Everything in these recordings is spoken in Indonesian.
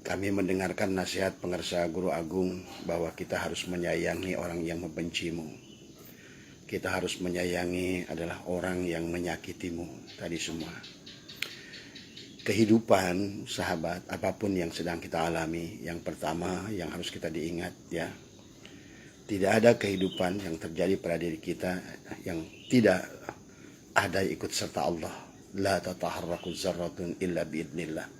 Kami mendengarkan nasihat pengarsa Guru Agung bahwa kita harus menyayangi orang yang membencimu. Kita harus menyayangi adalah orang yang menyakitimu. Tadi semua. Kehidupan, sahabat, apapun yang sedang kita alami, yang pertama yang harus kita diingat ya. Tidak ada kehidupan yang terjadi pada diri kita yang tidak ada ikut serta Allah. La tataharraku zarratun illa biidnillah.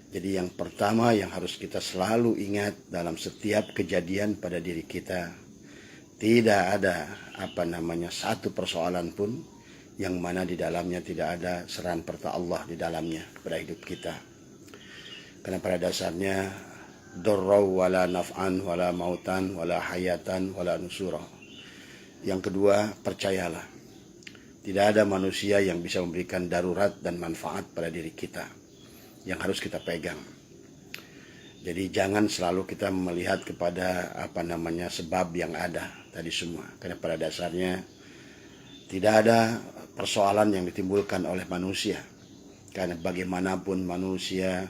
Jadi yang pertama yang harus kita selalu ingat dalam setiap kejadian pada diri kita, tidak ada satu persoalan pun yang mana di dalamnya tidak ada seran perta Allah di dalamnya pada hidup kita. Karena pada dasarnya dorrau wala naf'an wala mautan wala hayatan wala nusura. Yang kedua, percayalah, tidak ada manusia yang bisa memberikan darurat dan manfaat pada diri kita yang harus kita pegang. Jadi jangan selalu kita melihat kepada sebab yang ada tadi semua. Karena pada dasarnya tidak ada persoalan yang ditimbulkan oleh manusia. Karena bagaimanapun manusia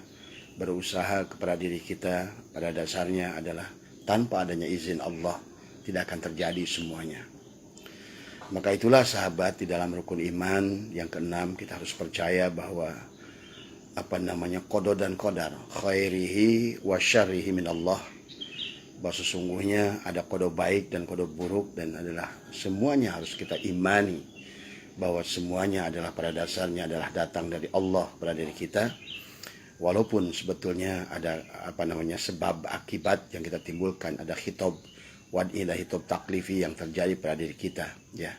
berusaha kepada diri kita, pada dasarnya adalah tanpa adanya izin Allah tidak akan terjadi semuanya. Maka itulah sahabat, di dalam rukun iman yang keenam kita harus percaya bahwa qada dan qadar, khairihi wa syarrihi minallah, bahwa sesungguhnya ada qada baik dan qada buruk, dan adalah semuanya harus kita imani bahwa semuanya adalah pada dasarnya adalah datang dari Allah pada diri kita, walaupun sebetulnya ada sebab akibat yang kita timbulkan, ada khitab wad'ilah, khitab taklifi yang terjadi pada diri kita ya.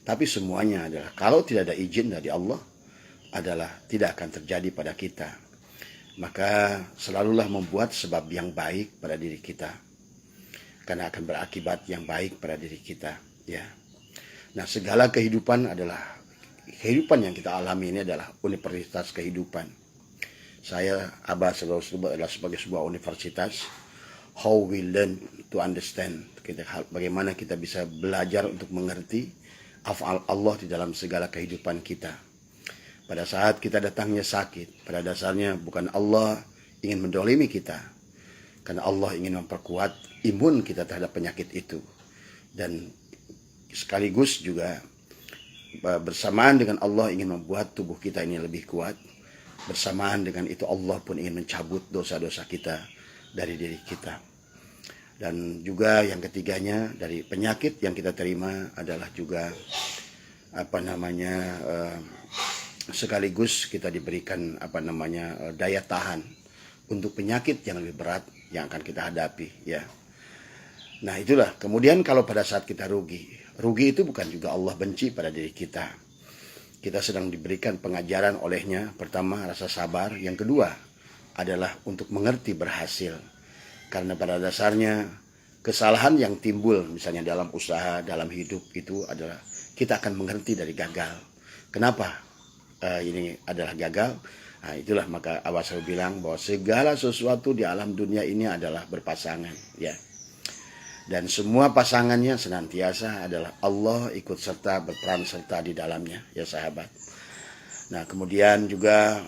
Tapi semuanya adalah kalau tidak ada izin dari Allah adalah tidak akan terjadi pada kita. Maka selalulah membuat sebab yang baik pada diri kita, karena akan berakibat yang baik pada diri kita ya. Nah, segala kehidupan adalah kehidupan yang kita alami ini adalah universitas kehidupan. Abah selalu sebut adalah sebagai sebuah universitas. How we learn to understand, bagaimana kita bisa belajar untuk mengerti af'al Allah di dalam segala kehidupan kita. Pada saat kita datangnya sakit, pada dasarnya bukan Allah ingin mendolimi kita, karena Allah ingin memperkuat imun kita terhadap penyakit itu. Dan sekaligus juga bersamaan dengan Allah ingin membuat tubuh kita ini lebih kuat, bersamaan dengan itu Allah pun ingin mencabut dosa-dosa kita dari diri kita. Dan juga yang ketiganya, dari penyakit yang kita terima adalah juga sekaligus kita diberikan daya tahan untuk penyakit yang lebih berat yang akan kita hadapi ya. Nah, itulah kemudian kalau pada saat kita rugi itu bukan juga Allah benci pada diri kita. Kita sedang diberikan pengajaran olehnya. Pertama, rasa sabar. Yang kedua adalah untuk mengerti berhasil. Karena pada dasarnya kesalahan yang timbul misalnya dalam usaha, dalam hidup itu adalah kita akan mengerti dari gagal. Kenapa ini adalah gagal? Nah, itulah maka Abah selalu bilang bahwa segala sesuatu di alam dunia ini adalah berpasangan ya. Dan semua pasangannya senantiasa adalah Allah ikut serta, berperan serta di dalamnya ya sahabat. Nah, kemudian juga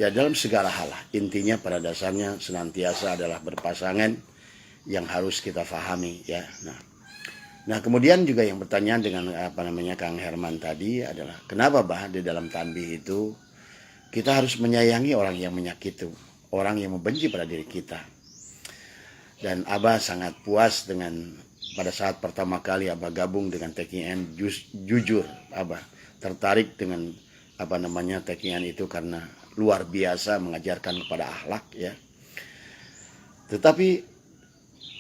ya dalam segala hal intinya pada dasarnya senantiasa adalah berpasangan yang harus kita fahami ya. Nah, kemudian juga yang bertanya dengan Kang Herman tadi adalah kenapa di dalam tanbih itu kita harus menyayangi orang yang menyakiti, orang yang membenci pada diri kita. Dan Abah sangat puas dengan pada saat pertama kali Abah gabung dengan TKN, jujur Abah tertarik dengan TKN itu karena luar biasa mengajarkan kepada akhlak ya. Tetapi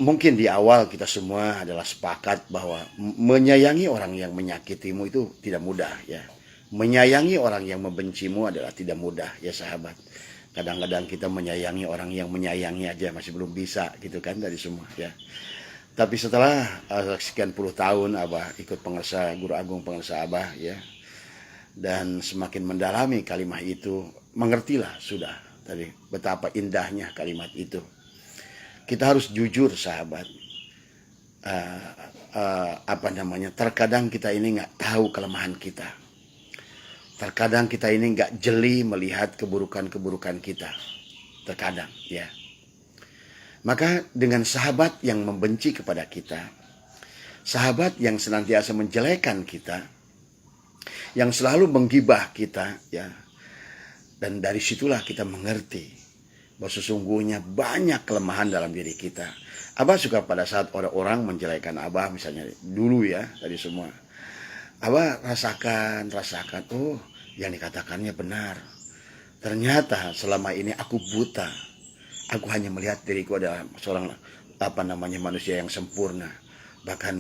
mungkin di awal kita semua adalah sepakat bahwa menyayangi orang yang menyakitimu itu tidak mudah ya. Menyayangi orang yang membencimu adalah tidak mudah ya sahabat. Kadang-kadang kita menyayangi orang yang menyayangi aja masih belum bisa gitu kan dari semua ya. Tapi setelah sekian puluh tahun Abah ikut pengarsa Guru Agung, pengarsa Abah ya, dan semakin mendalami kalimat itu, mengertilah sudah tadi betapa indahnya kalimat itu. Kita harus jujur sahabat. Terkadang kita ini nggak tahu kelemahan kita. Terkadang kita ini nggak jeli melihat keburukan-keburukan kita. Terkadang, ya. Maka dengan sahabat yang membenci kepada kita, sahabat yang senantiasa menjelekan kita, yang selalu menggibah kita, ya. Dan dari situlah kita mengerti bahwa sesungguhnya banyak kelemahan dalam diri kita. Abah suka pada saat orang-orang menjelekan Abah, misalnya dulu ya, tadi semua. Abah rasakan, oh yang dikatakannya benar. Ternyata selama ini aku buta. Aku hanya melihat diriku adalah seorang manusia yang sempurna. Bahkan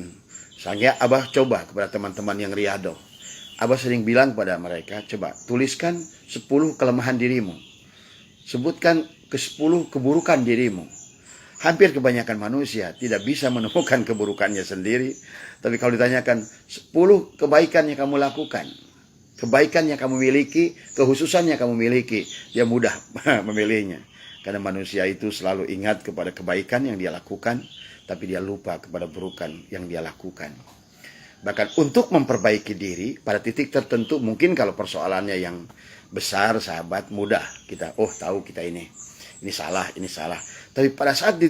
saya Abah coba kepada teman-teman yang riado. Abah sering bilang kepada mereka, coba tuliskan 10 kelemahan dirimu. Sebutkan ke 10 keburukan dirimu. Hampir kebanyakan manusia tidak bisa menemukan keburukannya sendiri. Tapi kalau ditanyakan 10 kebaikan yang kamu lakukan, kebaikan yang kamu miliki, kehususan yang kamu miliki, dia mudah memilihnya. Karena manusia itu selalu ingat kepada kebaikan yang dia lakukan, tapi dia lupa kepada keburukan yang dia lakukan. Bahkan untuk memperbaiki diri pada titik tertentu, mungkin kalau persoalannya yang besar, sahabat, mudah kita, tahu kita ini salah, ini salah. Tapi pada saat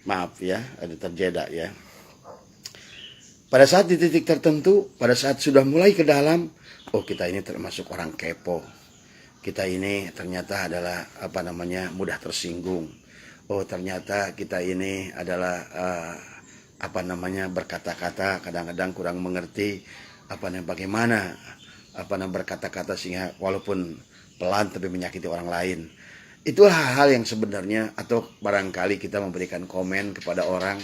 maaf ya, ada terjeda ya. Pada saat di titik tertentu, pada saat sudah mulai ke dalam, kita ini termasuk orang kepo. Kita ini ternyata adalah mudah tersinggung. Ternyata kita ini adalah berkata-kata kadang-kadang kurang mengerti bagaimana berkata-kata sehingga walaupun pelan tapi menyakiti orang lain. Itulah hal-hal yang sebenarnya, atau barangkali kita memberikan komen kepada orang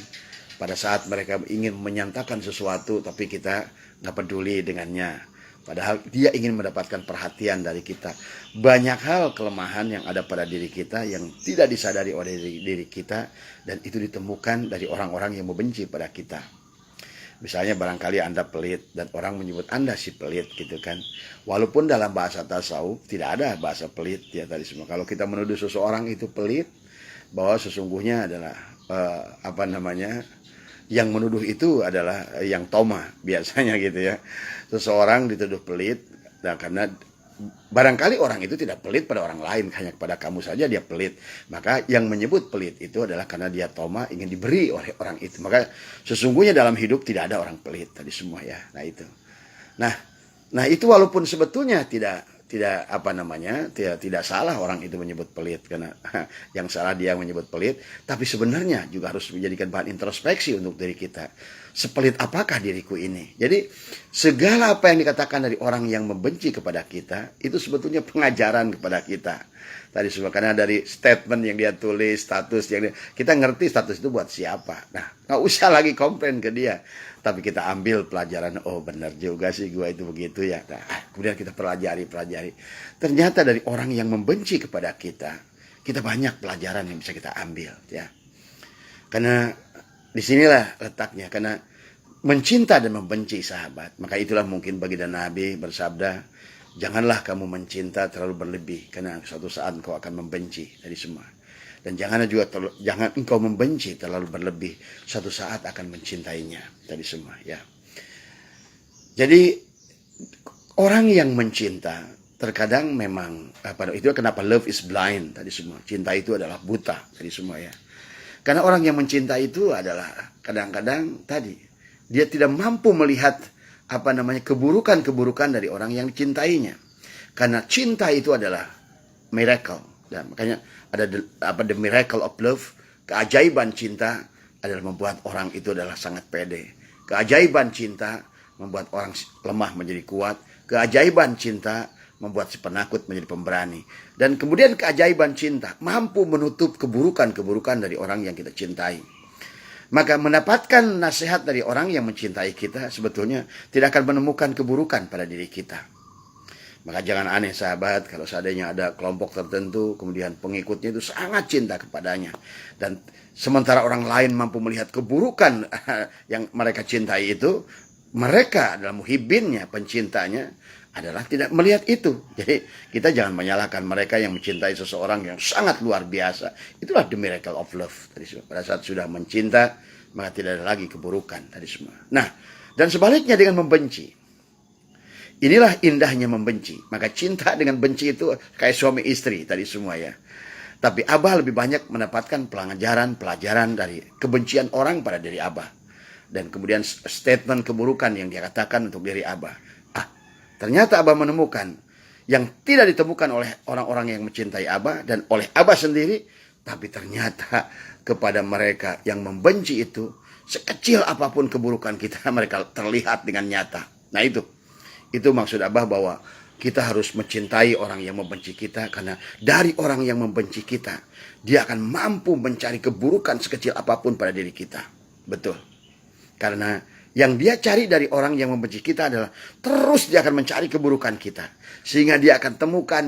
pada saat mereka ingin menyatakan sesuatu tapi kita nggak peduli dengannya. Padahal dia ingin mendapatkan perhatian dari kita. Banyak hal kelemahan yang ada pada diri kita yang tidak disadari oleh diri kita, dan itu ditemukan dari orang-orang yang membenci pada kita. Misalnya barangkali Anda pelit dan orang menyebut Anda si pelit gitu kan. Walaupun dalam bahasa tasawuf tidak ada bahasa pelit ya tadi semua. Kalau kita menuduh seseorang itu pelit, bahwa sesungguhnya adalah yang menuduh itu adalah yang toma biasanya gitu ya. Seseorang dituduh pelit, karena barangkali orang itu tidak pelit pada orang lain, hanya kepada kamu saja dia pelit. Maka yang menyebut pelit itu adalah karena dia toma, ingin diberi oleh orang itu. Maka sesungguhnya dalam hidup tidak ada orang pelit tadi semua ya. Nah itu. Nah itu walaupun sebetulnya tidak salah orang itu menyebut pelit, karena yang salah dia menyebut pelit, tapi sebenarnya juga harus menjadikan bahan introspeksi untuk diri kita. Sepelit apakah diriku ini? Jadi segala apa yang dikatakan dari orang yang membenci kepada kita itu sebetulnya pengajaran kepada kita. Tadi semua karena dari statement yang dia tulis, status yang kita ngerti status itu buat siapa. Nah, nggak usah lagi komplain ke dia. Tapi kita ambil pelajaran, benar juga sih gua itu begitu ya. Nah, kemudian kita pelajari. Ternyata dari orang yang membenci kepada kita banyak pelajaran yang bisa kita ambil ya. Karena disinilah letaknya, karena mencinta dan membenci sahabat. Maka itulah mungkin baginda Nabi bersabda, janganlah kamu mencinta terlalu berlebih, karena suatu saat engkau akan membenci dari semua. Dan jangan engkau membenci terlalu berlebih, suatu saat akan mencintainya dari semua ya. Jadi orang yang mencinta terkadang memang itu kenapa love is blind tadi semua. Cinta itu adalah buta tadi semua ya. Karena orang yang mencinta itu adalah kadang-kadang tadi dia tidak mampu melihat keburukan-keburukan dari orang yang dicintainya. Karena cinta itu adalah miracle. Dan makanya ada the miracle of love, keajaiban cinta adalah membuat orang itu adalah sangat pede. Keajaiban cinta membuat orang lemah menjadi kuat. Keajaiban cinta membuat si penakut menjadi pemberani. Dan kemudian keajaiban cinta mampu menutup keburukan-keburukan dari orang yang kita cintai. Maka mendapatkan nasihat dari orang yang mencintai kita sebetulnya tidak akan menemukan keburukan pada diri kita. Maka jangan aneh sahabat kalau seandainya ada kelompok tertentu kemudian pengikutnya itu sangat cinta kepadanya. Dan sementara orang lain mampu melihat keburukan yang mereka cintai itu, mereka dalam muhibbinnya, pencintanya adalah tidak melihat itu. Jadi kita jangan menyalahkan mereka yang mencintai seseorang yang sangat luar biasa. Itulah the miracle of love. Pada saat sudah mencinta, maka tidak ada lagi keburukan tadi semua. Nah, dan sebaliknya dengan membenci. Inilah indahnya membenci. Maka cinta dengan benci itu kayak suami istri tadi semua ya. Tapi Abah lebih banyak mendapatkan pelajaran dari kebencian orang pada diri Abah. Dan kemudian statement keburukan yang dia katakan untuk diri Abah. Ternyata Abah menemukan yang tidak ditemukan oleh orang-orang yang mencintai Abah dan oleh Abah sendiri. Tapi ternyata kepada mereka yang membenci itu, sekecil apapun keburukan kita, mereka terlihat dengan nyata. Nah itu maksud Abah bahwa kita harus mencintai orang yang membenci kita. Karena dari orang yang membenci kita, dia akan mampu mencari keburukan sekecil apapun pada diri kita. Betul. Karena yang dia cari dari orang yang membenci kita adalah terus dia akan mencari keburukan kita. Sehingga dia akan temukan.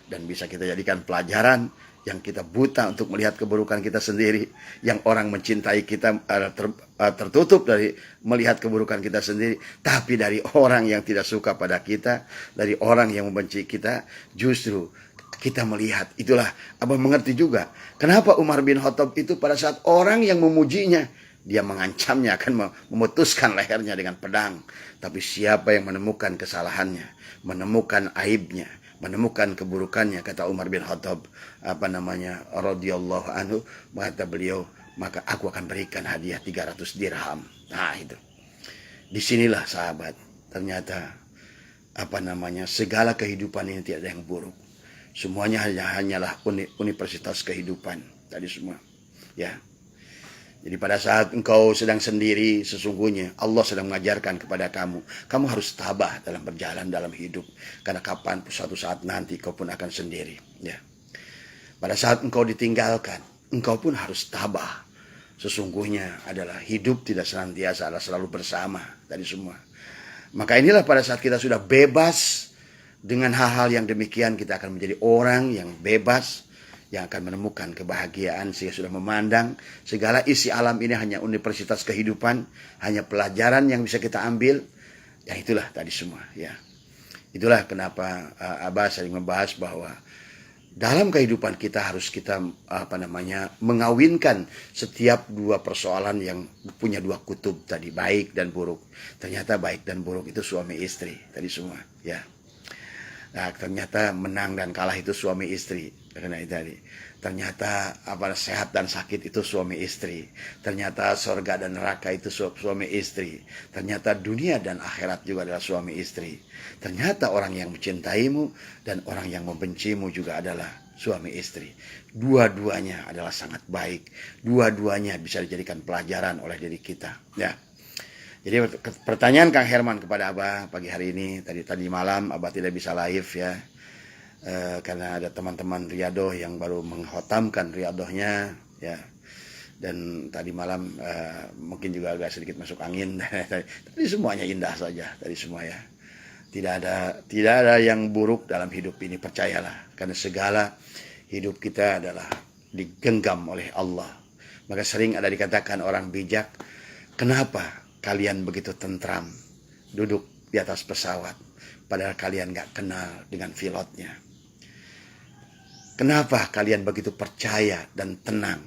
Dan bisa kita jadikan pelajaran yang kita buta untuk melihat keburukan kita sendiri. Yang orang mencintai kita tertutup dari melihat keburukan kita sendiri. Tapi dari orang yang tidak suka pada kita, dari orang yang membenci kita, justru kita melihat. Itulah Abah mengerti juga kenapa Umar bin Khattab itu pada saat orang yang memujinya, dia mengancamnya akan memutuskan lehernya dengan pedang. Tapi siapa yang menemukan kesalahannya, menemukan aibnya, menemukan keburukannya, kata Umar bin Khattab radhiyallahu anhu, kata beliau, maka aku akan berikan hadiah 300 dirham. Nah itu. Disinilah sahabat, ternyata segala kehidupan ini tidak ada yang buruk. Semuanya hanyalah universitas kehidupan tadi semua. Ya. Jadi pada saat engkau sedang sendiri, sesungguhnya Allah sedang mengajarkan kepada kamu. Kamu harus tabah dalam berjalan dalam hidup. Karena kapan suatu saat nanti kau pun akan sendiri. Ya. Pada saat engkau ditinggalkan, engkau pun harus tabah. Sesungguhnya adalah hidup tidak senantiasa adalah selalu bersama. Tadi semua. Maka inilah pada saat kita sudah bebas dengan hal-hal yang demikian, kita akan menjadi orang yang bebas, yang akan menemukan kebahagiaan sehingga sudah memandang segala isi alam ini hanya universitas kehidupan, hanya pelajaran yang bisa kita ambil. Ya itulah tadi semua ya. Itulah kenapa Abah sering membahas bahwa dalam kehidupan kita harus kita mengawinkan setiap dua persoalan yang punya dua kutub tadi, baik dan buruk. Ternyata baik dan buruk itu suami istri tadi semua ya. Nah, ternyata menang dan kalah itu suami istri. Karena itu tadi. Ternyata sehat dan sakit itu suami istri. Ternyata surga dan neraka itu suami istri. Ternyata dunia dan akhirat juga adalah suami istri. Ternyata orang yang mencintaimu dan orang yang membencimu juga adalah suami istri. Dua-duanya adalah sangat baik. Dua-duanya bisa dijadikan pelajaran oleh diri kita. Ya. Jadi pertanyaan Kang Herman kepada Abah pagi hari ini, tadi malam Abah tidak bisa live ya, karena ada teman-teman riyadoh yang baru menghotamkan riyadohnya ya, dan tadi malam mungkin juga agak sedikit masuk angin. Tadi semuanya indah saja tadi semua ya, tidak ada yang buruk dalam hidup ini, percayalah, karena segala hidup kita adalah digenggam oleh Allah. Maka sering ada dikatakan orang bijak, kenapa kalian begitu tentram duduk di atas pesawat padahal kalian gak kenal dengan pilotnya? Kenapa kalian begitu percaya dan tenang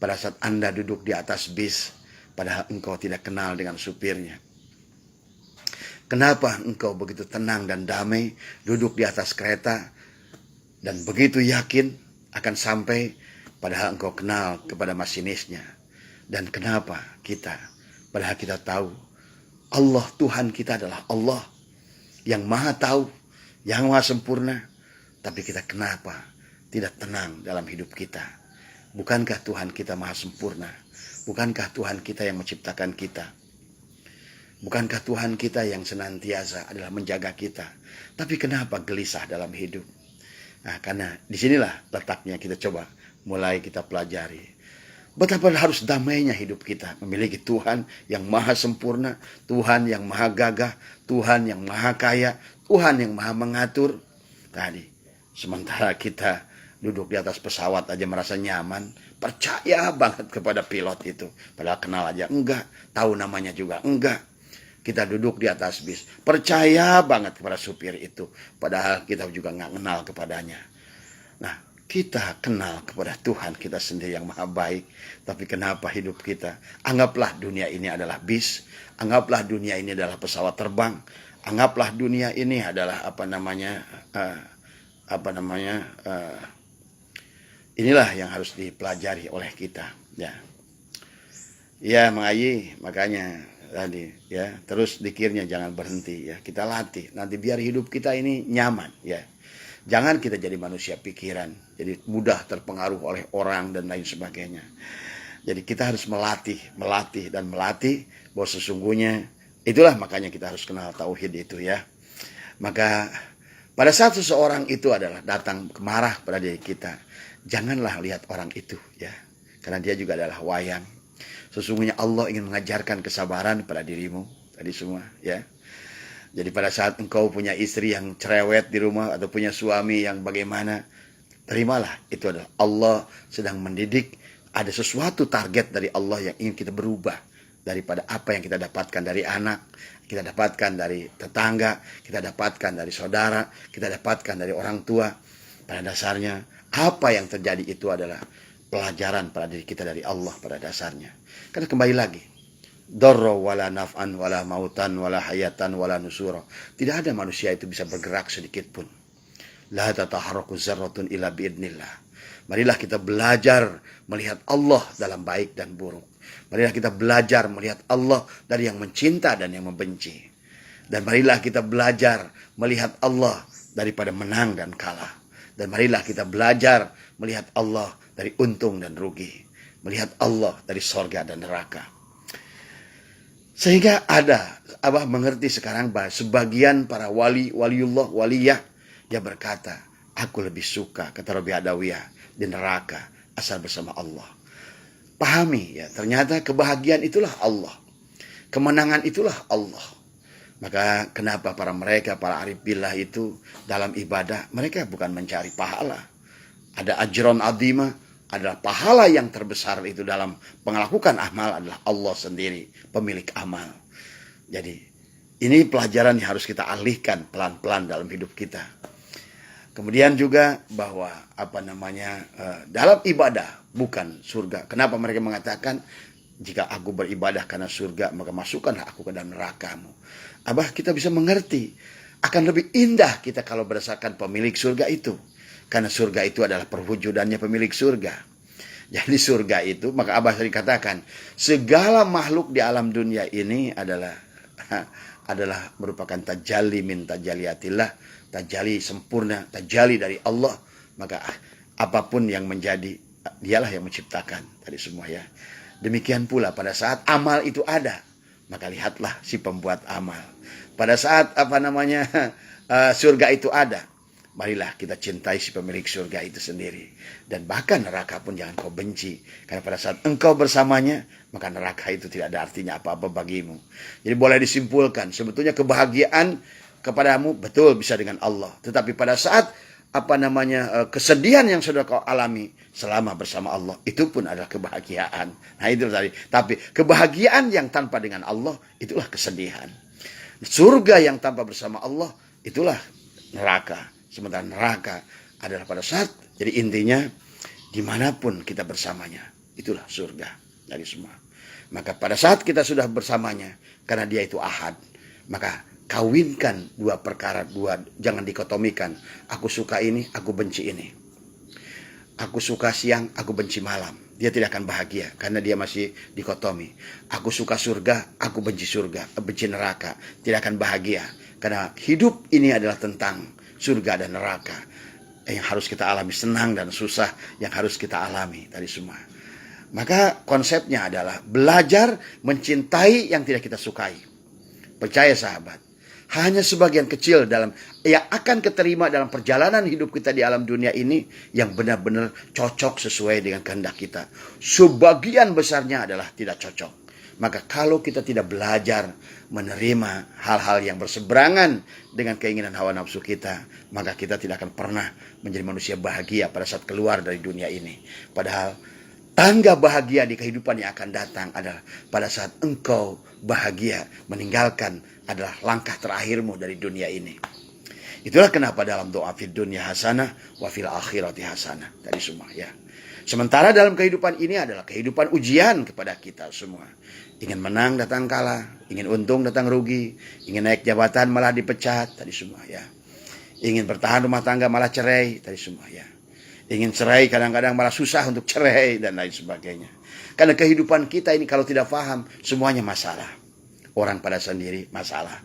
pada saat Anda duduk di atas bis padahal engkau tidak kenal dengan supirnya? Kenapa engkau begitu tenang dan damai duduk di atas kereta dan begitu yakin akan sampai padahal engkau kenal kepada masinisnya? Dan kenapa kita, padahal kita tahu Allah Tuhan kita adalah Allah yang maha tahu, yang maha sempurna. Tapi kita kenapa tidak tenang dalam hidup kita? Bukankah Tuhan kita maha sempurna? Bukankah Tuhan kita yang menciptakan kita? Bukankah Tuhan kita yang senantiasa adalah menjaga kita? Tapi kenapa gelisah dalam hidup? Nah, karena disinilah letaknya kita coba mulai kita pelajari. Betapa harus damainya hidup kita memiliki Tuhan yang maha sempurna, Tuhan yang maha gagah, Tuhan yang maha kaya, Tuhan yang maha mengatur. Tadi, sementara kita duduk di atas pesawat aja merasa nyaman, percaya banget kepada pilot itu. Padahal kenal aja enggak, tahu namanya juga enggak. Kita duduk di atas bis, percaya banget kepada supir itu. Padahal kita juga enggak kenal kepadanya. Nah, Kita kenal kepada Tuhan kita sendiri yang maha baik. Tapi kenapa hidup kita? Anggaplah dunia ini adalah bis. Anggaplah dunia ini adalah pesawat terbang. Anggaplah dunia ini adalah inilah yang harus dipelajari oleh kita. Ya Mang Ayi, makanya tadi ya, terus dikirnya jangan berhenti ya. Kita latih nanti biar hidup kita ini nyaman ya. Jangan kita jadi manusia pikiran, jadi mudah terpengaruh oleh orang dan lain sebagainya. Jadi kita harus melatih bahwa sesungguhnya itulah makanya kita harus kenal tauhid itu ya. Maka pada saat seseorang itu adalah datang marah pada diri kita, janganlah lihat orang itu ya, karena dia juga adalah wayang. Sesungguhnya Allah ingin mengajarkan kesabaran pada dirimu tadi semua ya. Jadi pada saat engkau punya istri yang cerewet di rumah atau punya suami yang bagaimana, terimalah itu adalah Allah sedang mendidik. Ada sesuatu target dari Allah yang ingin kita berubah daripada apa yang kita dapatkan dari anak, kita dapatkan dari tetangga, kita dapatkan dari saudara, kita dapatkan dari orang tua. Pada dasarnya apa yang terjadi itu adalah pelajaran pada diri kita dari Allah pada dasarnya. Karena kembali lagi, darra wala naf'an wala mautan wala hayatan wala nusura. Tidak ada manusia itu bisa bergerak sedikit pun. La tataharraku zarratun illa biidnillah. Marilah kita belajar melihat Allah dalam baik dan buruk. Marilah kita belajar melihat Allah dari yang mencinta dan yang membenci. Dan marilah kita belajar melihat Allah daripada menang dan kalah. Dan marilah kita belajar melihat Allah dari untung dan rugi. Melihat Allah dari sorga dan neraka. Sehingga Abah mengerti sekarang bahwa sebagian para waliullah, waliyah, dia berkata, aku lebih suka, kata Rabi Adawiyah, di neraka asal bersama Allah. Pahami ya, ternyata kebahagiaan itulah Allah. Kemenangan itulah Allah. Maka kenapa para arif billah itu dalam ibadah, mereka bukan mencari pahala. Ada ajron adhimah, adalah pahala yang terbesar itu dalam melakukan amal adalah Allah sendiri, pemilik amal. Jadi ini pelajaran yang harus kita alihkan pelan-pelan dalam hidup kita. Kemudian juga bahwa dalam ibadah bukan surga. Kenapa mereka mengatakan jika aku beribadah karena surga maka masukkanlah aku ke dalam nerakamu. Abah kita bisa mengerti akan lebih indah kita kalau berdasarkan pemilik surga itu. Karena surga itu adalah perwujudannya pemilik surga. Jadi surga itu, maka Abah sering katakan, segala makhluk di alam dunia ini adalah merupakan tajalli min tajaliatillah, tajalli sempurna, tajalli dari Allah. Maka apapun yang menjadi, dialah yang menciptakan tadi semua ya. Demikian pula pada saat amal itu ada, maka lihatlah si pembuat amal. Pada saat surga itu ada, marilah kita cintai si pemilik surga itu sendiri. Dan bahkan neraka pun jangan kau benci. Karena pada saat engkau bersamanya, maka neraka itu tidak ada artinya apa-apa bagimu. Jadi boleh disimpulkan, sebetulnya kebahagiaan kepadamu betul bisa dengan Allah. Tetapi pada saat kesedihan yang sudah kau alami selama bersama Allah, itu pun adalah kebahagiaan. Nah itu tadi. Tapi kebahagiaan yang tanpa dengan Allah, itulah kesedihan. Surga yang tanpa bersama Allah, itulah neraka. Sementara neraka adalah pada saat, jadi intinya dimanapun kita bersamanya, itulah surga dari semua. Maka pada saat kita sudah bersamanya, karena dia itu ahad, maka kawinkan dua perkara, jangan dikotomikan. Aku suka ini, aku benci ini. Aku suka siang, aku benci malam. Dia tidak akan bahagia, karena dia masih dikotomi. Aku suka surga, aku benci neraka. Tidak akan bahagia, karena hidup ini adalah tentang surga dan neraka yang harus kita alami, senang dan susah yang harus kita alami tadi semua. Maka konsepnya adalah belajar mencintai yang tidak kita sukai. Percaya sahabat, hanya sebagian kecil yang akan keterima dalam perjalanan hidup kita di alam dunia ini yang benar-benar cocok sesuai dengan kehendak kita. Sebagian besarnya adalah tidak cocok. Maka kalau kita tidak belajar menerima hal-hal yang berseberangan dengan keinginan hawa nafsu kita, maka kita tidak akan pernah menjadi manusia bahagia pada saat keluar dari dunia ini. Padahal tangga bahagia di kehidupan yang akan datang adalah pada saat engkau bahagia meninggalkan adalah langkah terakhirmu dari dunia ini. Itulah kenapa dalam doa fid dunya hasanah wa fil akhirati hasanah tadi semua ya. Sementara dalam kehidupan ini adalah kehidupan ujian kepada kita semua. Ingin menang datang kalah, ingin untung datang rugi, ingin naik jabatan malah dipecat tadi semua ya. Ingin bertahan rumah tangga malah cerai tadi semua ya. Ingin cerai kadang-kadang malah susah untuk cerai dan lain sebagainya. Karena kehidupan kita ini kalau tidak paham semuanya masalah. Orang pada sendiri masalah.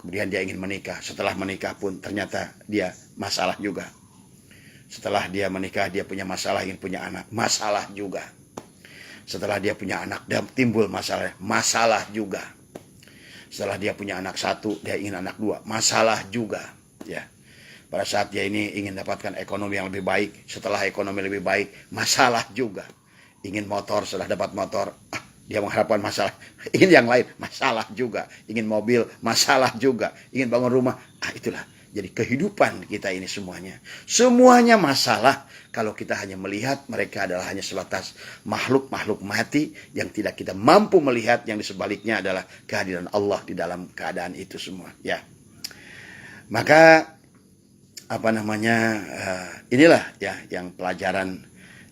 Kemudian dia ingin menikah. Setelah menikah pun ternyata dia masalah juga. Setelah dia menikah dia punya masalah, ingin punya anak. Masalah juga. Setelah dia punya anak dia timbul masalah. Masalah juga. Setelah dia punya anak satu dia ingin anak dua. Masalah juga. Ya. Pada saat dia ini ingin dapatkan ekonomi yang lebih baik. Setelah ekonomi lebih baik masalah juga. Ingin motor, setelah dapat motor dia mengharapkan masalah, ingin yang lain, masalah juga. Ingin mobil, masalah juga. Ingin bangun rumah, itulah. Jadi kehidupan kita ini semuanya masalah. Kalau kita hanya melihat mereka adalah hanya sebatas makhluk-makhluk mati yang tidak kita mampu melihat, yang di sebaliknya adalah kehadiran Allah di dalam keadaan itu semua. Ya, maka inilah ya yang pelajaran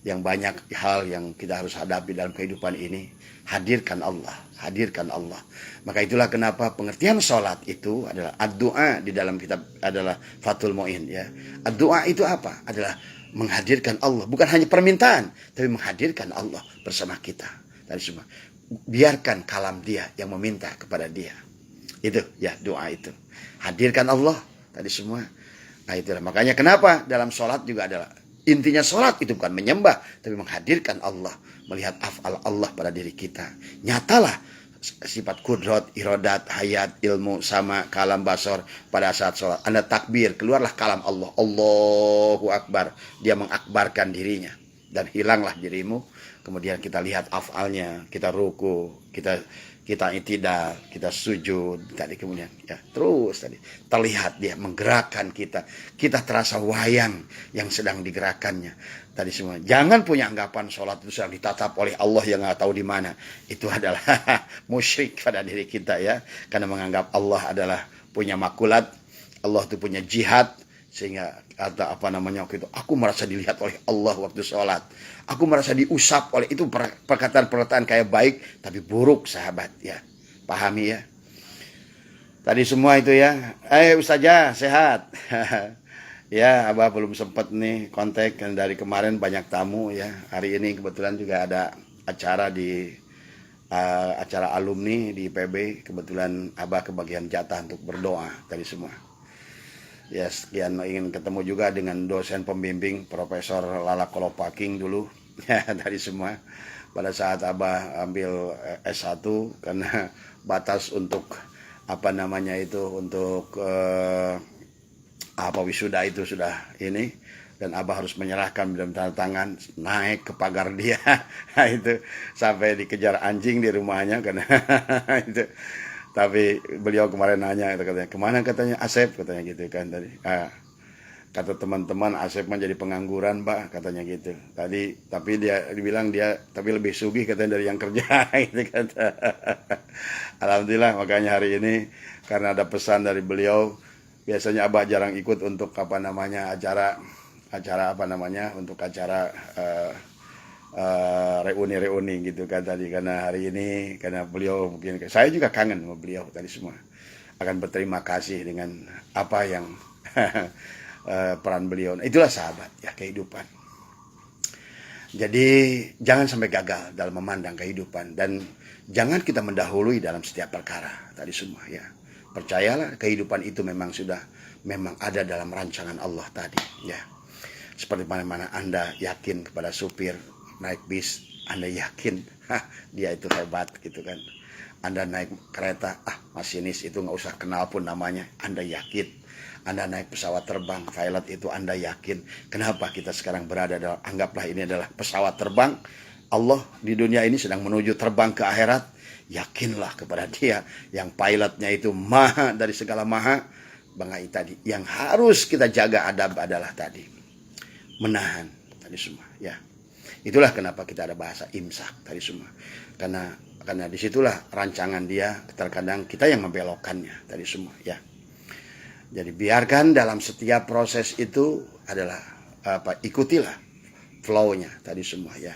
yang banyak hal yang kita harus hadapi dalam kehidupan ini. Hadirkan Allah. Maka itulah kenapa pengertian sholat itu adalah ad-du'a di dalam kitab adalah Fathul Mu'in ya. Ad-du'a itu apa? Adalah menghadirkan Allah, bukan hanya permintaan, tapi menghadirkan Allah bersama kita. Tadi semua. Biarkan kalam dia yang meminta kepada dia. Itu ya doa itu. Hadirkan Allah tadi semua. Nah itulah makanya kenapa dalam sholat juga adalah intinya sholat itu bukan menyembah, tapi menghadirkan Allah. Melihat af'al Allah pada diri kita. Nyatalah sifat kudrat, irodat, hayat, ilmu, sama, kalam, basor pada saat sholat. Anda takbir, keluarlah kalam Allah. Allahu Akbar. Dia mengakbarkan dirinya. Dan hilanglah dirimu. Kemudian kita lihat af'alnya. Kita ruku, kita itidal, kita sujud tadi, kemudian ya terus tadi terlihat dia menggerakkan kita terasa wayang yang sedang digerakkannya tadi semua. Jangan punya anggapan sholat itu sedang ditatap oleh Allah yang nggak tahu di mana. Itu adalah musyrik pada diri kita ya, karena menganggap Allah adalah punya makulat, Allah itu punya jihad, sehingga kata waktu itu aku merasa dilihat oleh Allah waktu sholat, aku merasa diusap oleh itu. Perkataan kayak baik tapi buruk sahabat ya, pahami ya tadi semua itu ya. Ustazah sehat. Ya Abah belum sempat nih kontak, kan dari kemarin banyak tamu ya. Hari ini kebetulan juga ada acara di acara alumni di IPB. Kebetulan Abah kebagian jatah untuk berdoa tadi semua. Ya sekian, ingin ketemu juga dengan dosen pembimbing Profesor Lala Kolopaking dulu ya tadi semua. Pada saat Abah ambil S1 karena batas untuk untuk wisuda itu sudah ini, dan Abah harus menyerahkan dalam tanda tangan, naik ke pagar dia itu sampai dikejar anjing di rumahnya karena itu. Tapi beliau kemarin nanya, katanya kemana, katanya Asep, katanya gitu kan tadi. Kata teman-teman Asep menjadi pengangguran Mbak, katanya gitu tadi. Tapi dia dibilang tapi lebih sugih katanya dari yang kerja gitu kata. Alhamdulillah, makanya hari ini karena ada pesan dari beliau. Biasanya Abah jarang ikut untuk acara untuk acara reuni gitu kan tadi, karena hari ini karena beliau mungkin saya juga kangen sama beliau tadi semua. Akan berterima kasih dengan apa yang peran beliau. Itulah sahabat ya kehidupan. Jadi jangan sampai gagal dalam memandang kehidupan, dan jangan kita mendahului dalam setiap perkara tadi semua ya. Percayalah kehidupan itu memang ada dalam rancangan Allah tadi ya. Seperti mana Anda yakin kepada supir naik bis, Anda yakin dia itu hebat gitu kan. Anda naik kereta, masinis itu nggak usah kenal pun namanya, Anda yakin. Anda naik pesawat terbang, pilot itu Anda yakin. Kenapa kita sekarang berada dalam, anggaplah ini adalah pesawat terbang, Allah di dunia ini sedang menuju terbang ke akhirat. Yakinlah kepada dia yang pilotnya itu maha dari segala maha. Bangai tadi yang harus kita jaga adab adalah tadi menahan tadi semua ya. Itulah kenapa kita ada bahasa imsak tadi semua. Karena disitulah rancangan dia, terkadang kita yang membelokkannya tadi semua ya. Jadi biarkan dalam setiap proses itu adalah ikutilah flow-nya tadi semua ya.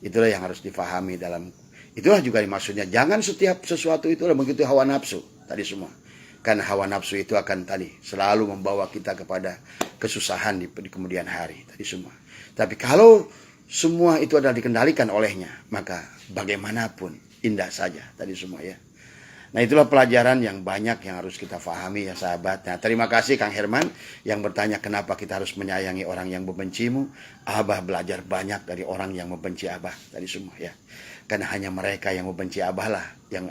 Itulah yang harus difahami dalam, itulah juga maksudnya jangan setiap sesuatu itu begitu hawa nafsu tadi semua. Karena hawa nafsu itu akan tadi selalu membawa kita kepada kesusahan di kemudian hari tadi semua. Tapi kalau semua itu adalah dikendalikan olehnya, maka bagaimanapun indah saja tadi semua ya. Nah itulah pelajaran yang banyak yang harus kita pahami ya sahabat. Nah terima kasih Kang Herman yang bertanya kenapa kita harus menyayangi orang yang membencimu. Abah belajar banyak dari orang yang membenci Abah tadi semua ya. Karena hanya mereka yang membenci Abah lah yang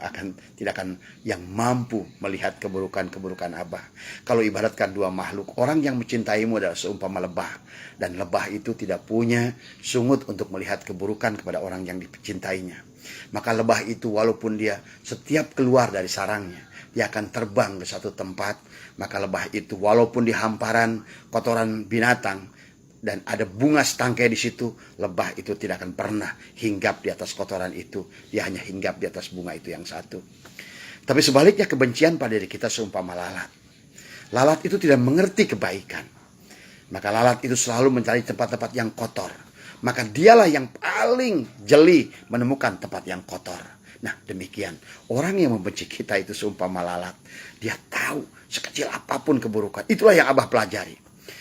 yang mampu melihat keburukan-keburukan Abah. Kalau ibaratkan dua makhluk, orang yang mencintaimu adalah seumpama lebah, dan lebah itu tidak punya sungut untuk melihat keburukan kepada orang yang dicintainya. Maka lebah itu walaupun dia setiap keluar dari sarangnya, dia akan terbang ke satu tempat. Maka lebah itu walaupun di hamparan kotoran binatang dan ada bunga setangkai di situ, lebah itu tidak akan pernah hinggap di atas kotoran itu. Dia hanya hinggap di atas bunga itu yang satu. Tapi sebaliknya kebencian pada diri kita seumpama lalat. Lalat itu tidak mengerti kebaikan. Maka lalat itu selalu mencari tempat-tempat yang kotor. Maka dialah yang paling jeli menemukan tempat yang kotor. Nah demikian, orang yang membenci kita itu seumpama lalat. Dia tahu sekecil apapun keburukan. Itulah yang Abah pelajari.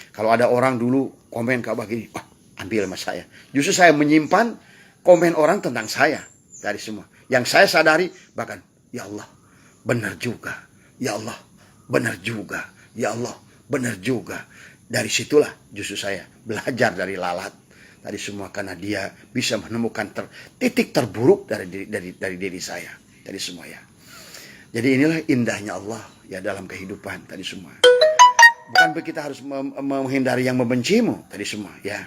Kalau ada orang dulu komen ke Abah gini, wah ambil sama saya. Justru saya menyimpan komen orang tentang saya dari semua. Yang saya sadari bahkan, ya Allah benar juga. Ya Allah benar juga. Ya Allah benar juga. Dari situlah justru saya belajar dari lalat. Tadi semua karena dia bisa menemukan titik terburuk dari diri saya. Tadi semua ya. Jadi inilah indahnya Allah ya dalam kehidupan tadi semua. Bukan kita harus menghindari yang membencimu tadi semua ya.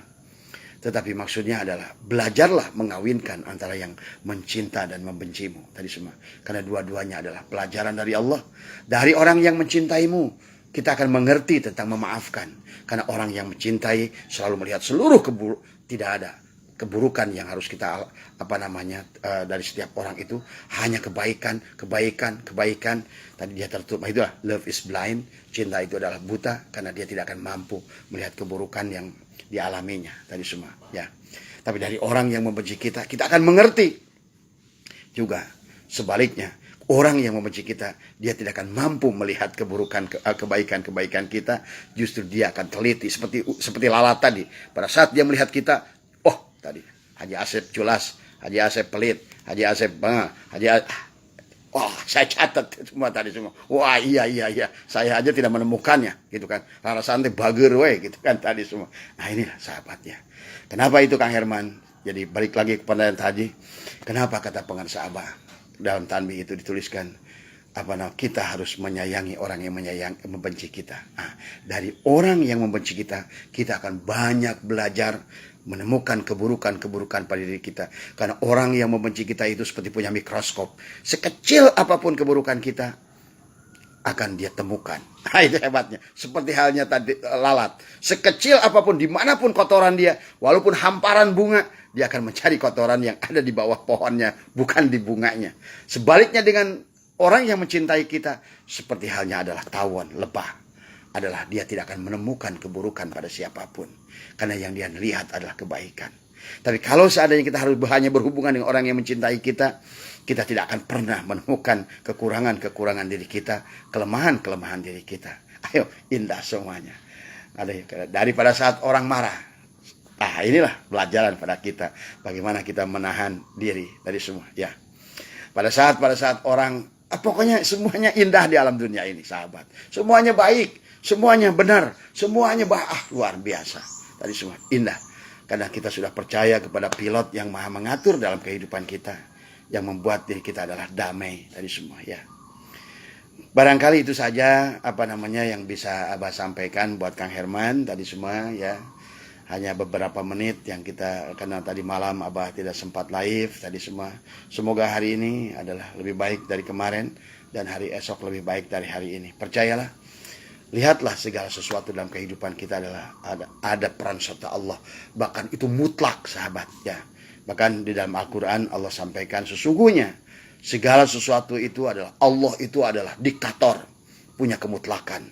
Tetapi maksudnya adalah belajarlah mengawinkan antara yang mencinta dan membencimu tadi semua. Karena dua-duanya adalah pelajaran dari Allah. Dari orang yang mencintaimu, kita akan mengerti tentang memaafkan. Karena orang yang mencintai selalu melihat seluruh tidak ada keburukan yang harus kita dari setiap orang itu, hanya kebaikan. Tadi dia tertutup. Itulah love is blind. Cinta itu adalah buta karena dia tidak akan mampu melihat keburukan yang dialaminya tadi semua ya. Tapi dari orang yang membenci kita akan mengerti juga sebaliknya. Orang yang membenci kita, dia tidak akan mampu melihat kebaikan kita. Justru dia akan teliti seperti lalat tadi. Pada saat dia melihat kita, oh tadi Haji Asep culas, Haji Asep pelit, Haji Asep wah saya catat semua tadi semua. Wah iya, saya aja tidak menemukannya gitu kan. Rara santai bager gitu kan tadi semua. Nah inilah sahabatnya. Kenapa itu Kang Herman? Jadi balik lagi kepada yang tadi. Kenapa kata pengarsa Abah? Dalam tanbih itu dituliskan kita harus menyayangi orang yang membenci kita. Nah, dari orang yang membenci kita akan banyak belajar menemukan keburukan pada diri kita. Karena orang yang membenci kita itu seperti punya mikroskop. Sekecil apapun keburukan kita akan dia temukan. Nah, itu hebatnya. Seperti halnya tadi lalat. Sekecil apapun, dimanapun kotoran dia, walaupun hamparan bunga, dia akan mencari kotoran yang ada di bawah pohonnya, bukan di bunganya. Sebaliknya dengan orang yang mencintai kita, seperti halnya adalah tawon, lebah. Adalah dia tidak akan menemukan keburukan pada siapapun. Karena yang dia lihat adalah kebaikan. Tapi kalau seandainya kita harus hanya berhubungan dengan orang yang mencintai kita tidak akan pernah menemukan kekurangan-kekurangan diri kita, kelemahan-kelemahan diri kita. Ayo, indah semuanya. Daripada saat orang marah. Nah, inilah pelajaran pada kita. Bagaimana kita menahan diri dari semua. Ya. Pada saat orang, pokoknya semuanya indah di alam dunia ini, sahabat. Semuanya baik, semuanya benar, semuanya luar biasa. Tadi semua indah. Karena kita sudah percaya kepada pilot yang maha mengatur dalam kehidupan kita. Yang membuat diri kita adalah damai tadi semua ya. Barangkali itu saja yang bisa Abah sampaikan buat Kang Herman tadi semua ya. Hanya beberapa menit yang karena tadi malam Abah tidak sempat live tadi semua. Semoga hari ini adalah lebih baik dari kemarin dan hari esok lebih baik dari hari ini. Percayalah, lihatlah segala sesuatu dalam kehidupan kita adalah ada peran serta Allah. Bahkan itu mutlak sahabat ya. Bahkan di dalam Al-Quran Allah sampaikan sesungguhnya segala sesuatu itu adalah Allah itu adalah diktator, punya kemutlakan.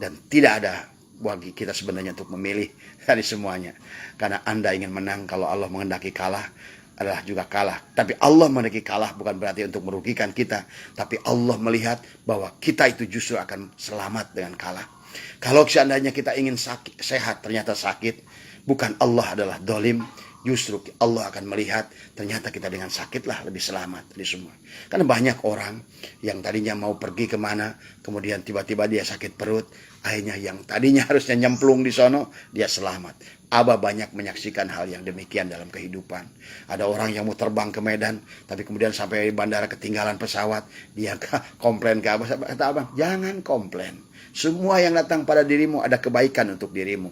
dan tidak ada bagi kita sebenarnya untuk memilih dari semuanya. Karena Anda ingin menang, kalau Allah menghendaki kalah adalah juga kalah. Tapi Allah menghendaki kalah bukan berarti untuk merugikan kita, tapi Allah melihat bahwa kita itu justru akan selamat dengan kalah. Kalau seandainya kita ingin sehat ternyata sakit, bukan Allah adalah dolim, justru Allah akan melihat ternyata kita dengan sakitlah lebih selamat dari semua. Karena banyak orang yang tadinya mau pergi kemana, kemudian tiba-tiba dia sakit perut, akhirnya yang tadinya harusnya nyemplung di sono, dia selamat. Abah banyak menyaksikan hal yang demikian dalam kehidupan. Ada orang yang mau terbang ke Medan, tapi kemudian sampai di bandara ketinggalan pesawat, dia komplain ke Abah. Kata Abang, jangan komplain. Semua yang datang pada dirimu ada kebaikan untuk dirimu.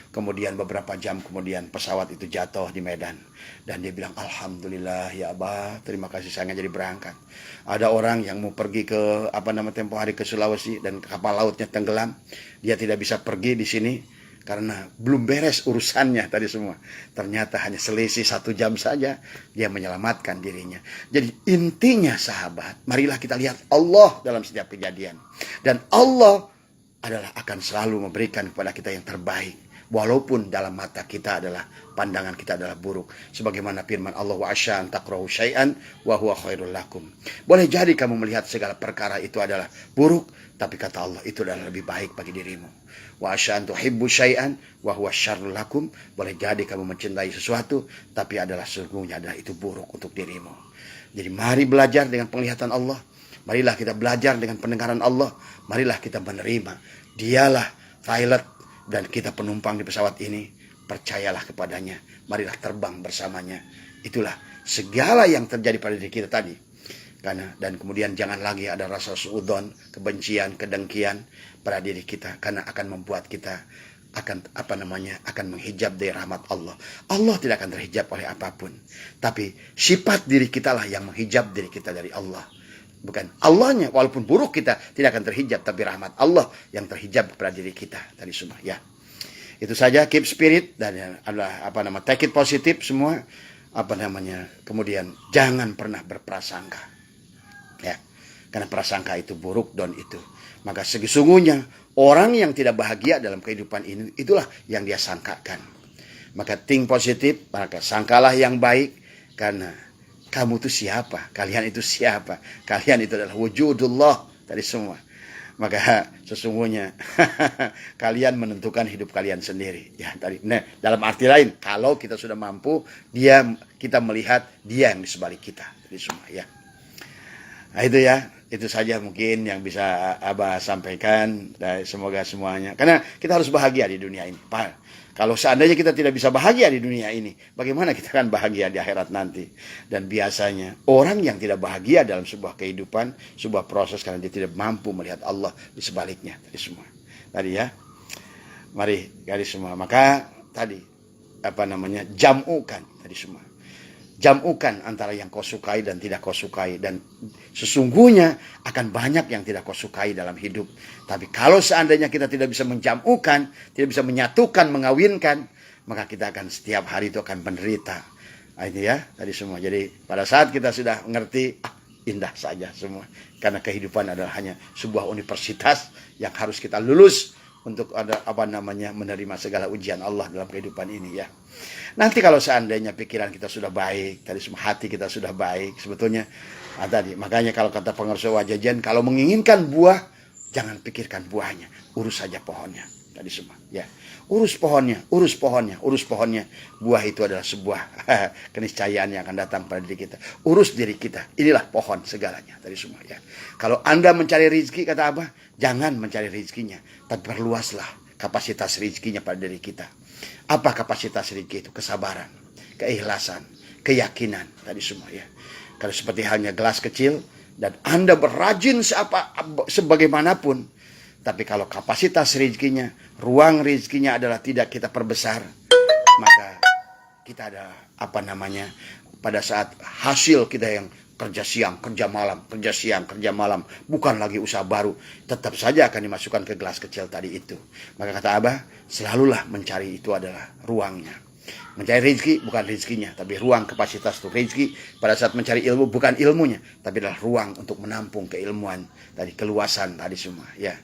Kemudian beberapa jam kemudian pesawat itu jatuh di Medan. Dan dia bilang, Alhamdulillah ya Abah, terima kasih saya jadi berangkat. Ada orang yang mau pergi ke tempo hari ke Sulawesi dan kapal lautnya tenggelam. Dia tidak bisa pergi di sini karena belum beres urusannya tadi semua. Ternyata hanya selisih 1 jam saja dia menyelamatkan dirinya. Jadi intinya sahabat, marilah kita lihat Allah dalam setiap kejadian. Dan Allah adalah akan selalu memberikan kepada kita yang terbaik. Walaupun dalam mata kita adalah, pandangan kita adalah buruk. Sebagaimana firman Allah, wa asya'an takrahu syai'an wa huwa khairul lakum. Boleh jadi kamu melihat segala perkara itu adalah buruk, tapi kata Allah itu adalah lebih baik bagi dirimu. Wa asya'an tuhibbu syai'an wa huwa syarrul lakum. Boleh jadi kamu mencintai sesuatu, tapi adalah sesungguhnya adalah itu buruk untuk dirimu. Jadi mari belajar dengan penglihatan Allah. Marilah kita belajar dengan pendengaran Allah. Marilah kita menerima. Dialah pilot dan kita penumpang di pesawat ini. Percayalah kepadanya. Marilah terbang bersamanya. Itulah segala yang terjadi pada diri kita tadi. Dan kemudian jangan lagi ada rasa suudzon, kebencian, kedengkian pada diri kita. Karena akan membuat kita akan menghijab dari rahmat Allah. Allah tidak akan terhijab oleh apapun. Tapi sifat diri kita lah yang menghijab diri kita dari Allah. Bukan Allahnya, walaupun buruk kita tidak akan terhijab, tapi rahmat Allah yang terhijab pada diri kita tadi semua. Ya, itu saja. Keep spirit dan adalah take it positif semua. Kemudian jangan pernah berprasangka. Ya, karena prasangka itu buruk dan itu. Maka sesungguhnya orang yang tidak bahagia dalam kehidupan ini itulah yang dia sangkakan. Maka think positif, maka sangkalah yang baik karena kamu itu siapa? Kalian itu siapa? Kalian itu adalah wujudullah tadi semua. Maka sesungguhnya kalian menentukan hidup kalian sendiri. Ya tadi. Nah, dalam arti lain, kalau kita sudah mampu, kita melihat dia yang di sebalik kita tadi semua. Ya. Nah, itu ya. Itu saja mungkin yang bisa Abah sampaikan. Dan semoga semuanya. Karena kita harus bahagia di dunia ini. Kalau seandainya kita tidak bisa bahagia di dunia ini, bagaimana kita akan bahagia di akhirat nanti? Dan biasanya orang yang tidak bahagia dalam sebuah kehidupan, sebuah proses karena dia tidak mampu melihat Allah di sebaliknya. Tadi semua. Tadi ya. Mari garis semua. Maka tadi jamukan tadi semua. Jamukan antara yang kau sukai dan tidak kau sukai. Dan sesungguhnya akan banyak yang tidak kau sukai dalam hidup. Tapi kalau seandainya kita tidak bisa menjamukan, tidak bisa menyatukan, mengawinkan, maka kita akan setiap hari itu akan menderita. Nah, ini ya tadi semua. Jadi pada saat kita sudah mengerti, indah saja semua. Karena kehidupan adalah hanya sebuah universitas yang harus kita lulus untuk menerima segala ujian Allah dalam kehidupan ini ya. Nanti kalau seandainya pikiran kita sudah baik, tadi semua hati kita sudah baik, sebetulnya tadi makanya kalau kata pengarso Wajajan, kalau menginginkan buah jangan pikirkan buahnya, urus saja pohonnya. Tadi semua ya. Urus pohonnya, urus pohonnya, urus pohonnya. Buah itu adalah sebuah keniscayaan yang akan datang pada diri kita. Urus diri kita. Inilah pohon segalanya tadi semua ya. Kalau Anda mencari rezeki kata Abah, jangan mencari rezekinya, tapi perluaslah kapasitas rezekinya pada diri kita. Apa kapasitas rezeki itu? Kesabaran, keikhlasan, keyakinan tadi semua ya. Kalau seperti halnya gelas kecil dan Anda berrajin sebagaimanapun, tapi kalau kapasitas rezekinya, ruang rezekinya adalah tidak kita perbesar, maka kita ada pada saat hasil kita yang kerja siang, kerja malam, kerja siang, kerja malam, bukan lagi usaha baru, tetap saja akan dimasukkan ke gelas kecil tadi itu. Maka kata Abah, selalulah mencari itu adalah ruangnya. Mencari rezeki bukan rezekinya, tapi ruang kapasitas untuk rezeki. Pada saat mencari ilmu bukan ilmunya, tapi adalah ruang untuk menampung keilmuan tadi, keluasan tadi semua ya.